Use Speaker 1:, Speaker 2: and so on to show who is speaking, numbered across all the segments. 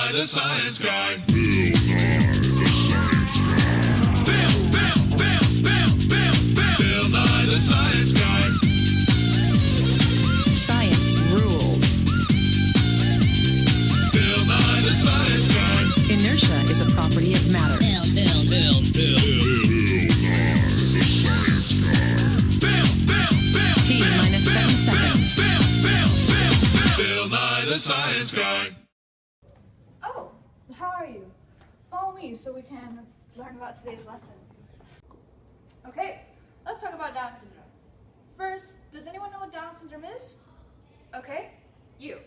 Speaker 1: Nye the Science Guy. Bill Nye the Science Guy.
Speaker 2: Science rules.
Speaker 1: Bill Nye the Science Guy.
Speaker 2: Inertia is a property of matter. T minus 7 seconds.
Speaker 1: Bill Nye the Science Guy.
Speaker 3: Oh, how are you? Follow me so we can learn about today's lesson. Okay, let's talk about Down syndrome. First, does anyone know what Down syndrome is? Okay, you.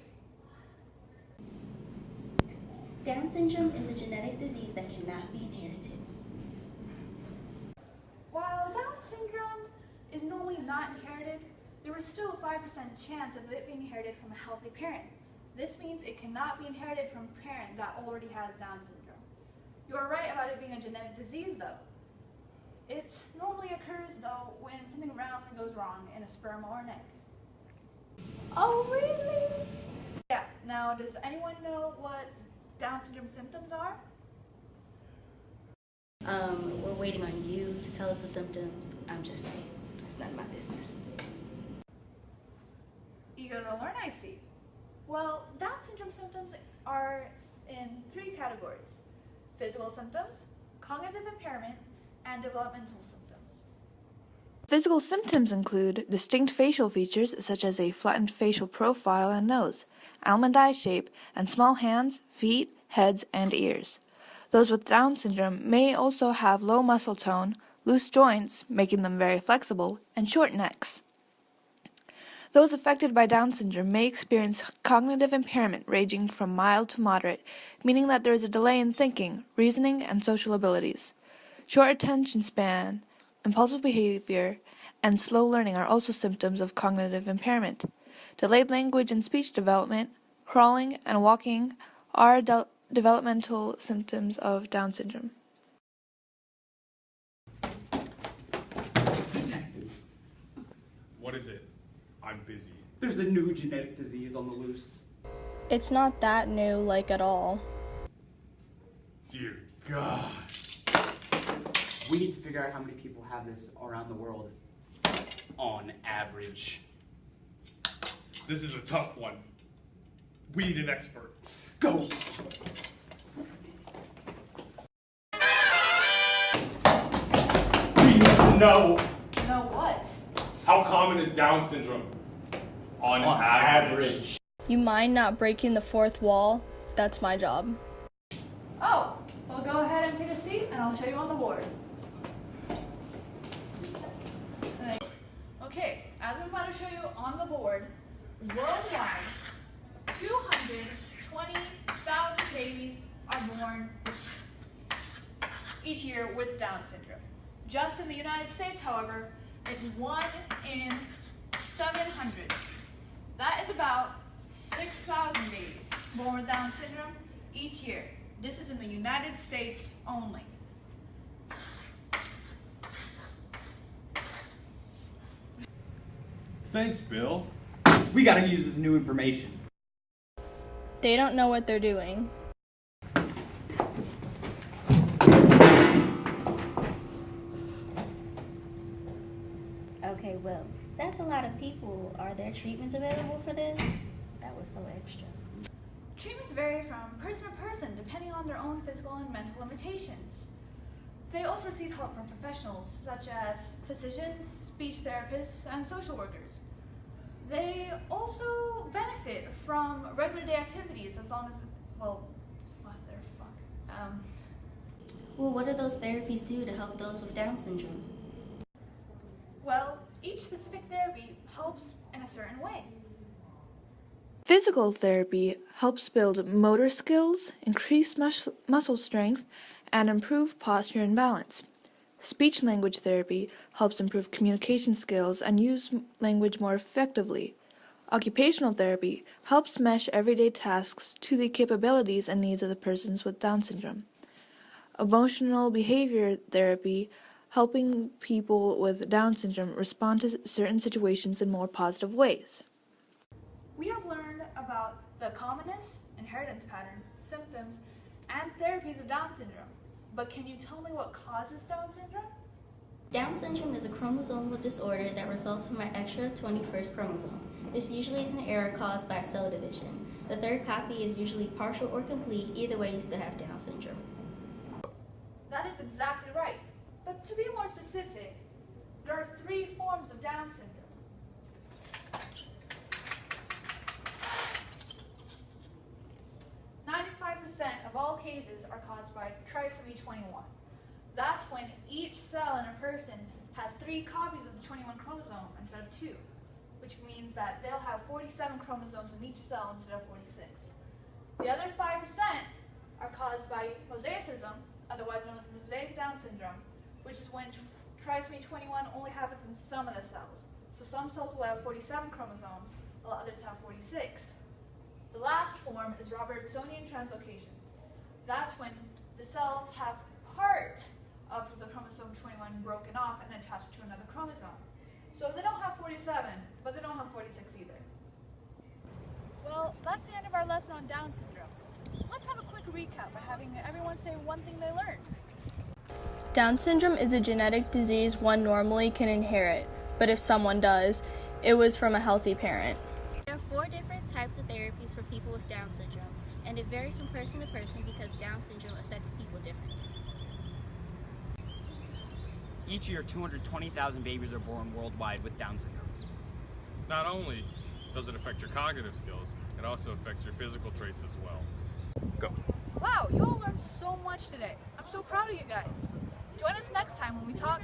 Speaker 4: Down syndrome is a genetic disease that cannot be inherited.
Speaker 3: While Down syndrome is normally not inherited, there is still a 5% chance of it being inherited from a healthy parent. This means it cannot be inherited from a parent that already has Down syndrome. You are right about it being a genetic disease though. It normally occurs though when something randomly goes wrong in a sperm or an egg.
Speaker 4: Oh, really?
Speaker 3: Yeah, now does anyone know what Down syndrome symptoms are?
Speaker 4: We're waiting on you to tell us the symptoms. I'm just saying, it's none of my business.
Speaker 3: Eager to learn, I see. Well, Down syndrome symptoms are in 3 categories: physical symptoms, cognitive impairment, and developmental symptoms. Physical symptoms include distinct facial features such as a flattened facial profile and nose, almond eye shape, and small hands, feet, heads, and ears. Those with Down syndrome may also have low muscle tone, loose joints, making them very flexible, and short necks. Those affected by Down syndrome may experience cognitive impairment ranging from mild to moderate, meaning that there is a delay in thinking, reasoning, and social abilities. Short attention span, impulsive behavior, and slow learning are also symptoms of cognitive impairment. Delayed language and speech development, crawling, and walking are developmental symptoms of Down syndrome.
Speaker 5: Detective,
Speaker 6: What is it? I'm busy.
Speaker 5: there's a new genetic disease on the loose.
Speaker 7: It's not that new, like, at all.
Speaker 6: Dear God.
Speaker 5: We need to figure out how many people have this around the world. On average.
Speaker 6: This is a tough one. We need an expert.
Speaker 5: Go! We need to know.
Speaker 3: Know what?
Speaker 6: How common is Down syndrome? On average.
Speaker 7: You mind not breaking the fourth wall? That's my job.
Speaker 3: Oh, well go ahead and take a seat and I'll show you on the board. Okay, as I'm about to show you on the board, worldwide, 220,000 babies are born each year with Down syndrome. Just in the United States, however, it's 1 in 700. That is about 6,000 babies born with Down syndrome each year. This is in the United States only.
Speaker 6: Thanks, Bill.
Speaker 5: We gotta use this new information.
Speaker 7: They don't know what they're doing.
Speaker 4: Okay, well, that's a lot of people. Are there treatments available for this? That was so extra.
Speaker 3: Treatments vary from person to person depending on their own physical and mental limitations. They also receive help from professionals such as physicians, speech therapists, and social workers. They also benefit from regular day activities as long as, well, what the fuck.
Speaker 4: Well, what do those therapies do to help those with Down syndrome?
Speaker 3: Well, each specific therapy helps in a certain way.
Speaker 8: Physical therapy helps build motor skills, increase muscle strength, and improve posture and balance. Speech-language therapy helps improve communication skills and use language more effectively. Occupational therapy helps mesh everyday tasks to the capabilities and needs of the persons with Down syndrome. Emotional behavior therapy helping people with Down syndrome respond to certain situations in more positive ways.
Speaker 3: We have learned about the commonness, inheritance pattern, symptoms, and therapies of Down syndrome. But can you tell me what causes Down syndrome?
Speaker 4: Down syndrome is a chromosomal disorder that results from an extra 21st chromosome. This usually is an error caused by cell division. The third copy is usually partial or complete. Either way, you still have Down syndrome.
Speaker 3: That is exactly right. But to be more specific, there are 3 forms of Down syndrome. Of all cases are caused by trisomy 21. That's when each cell in a person has 3 copies of the 21 chromosome instead of 2, which means that they'll have 47 chromosomes in each cell instead of 46. The other 5% are caused by mosaicism, otherwise known as mosaic Down syndrome, which is when trisomy 21 only happens in some of the cells. So some cells will have 47 chromosomes, while others have 46. The last form is Robertsonian translocation. That's when the cells have part of the chromosome 21 broken off and attached to another chromosome. So they don't have 47, but they don't have 46 either. Well, that's the end of our lesson on Down syndrome. Let's have a quick recap by having everyone say one thing they learned.
Speaker 7: Down syndrome is a genetic disease one normally can inherit, but if someone does, it was from a healthy parent.
Speaker 4: There are 4 different types of therapies for people with Down syndrome, and it varies from person to person because Down syndrome affects people differently.
Speaker 5: Each year, 220,000 babies are born worldwide with Down syndrome.
Speaker 6: Not only does it affect your cognitive skills, it also affects your physical traits as well. Go.
Speaker 3: Wow, you all learned so much today. I'm so proud of you guys. Join us next time when we talk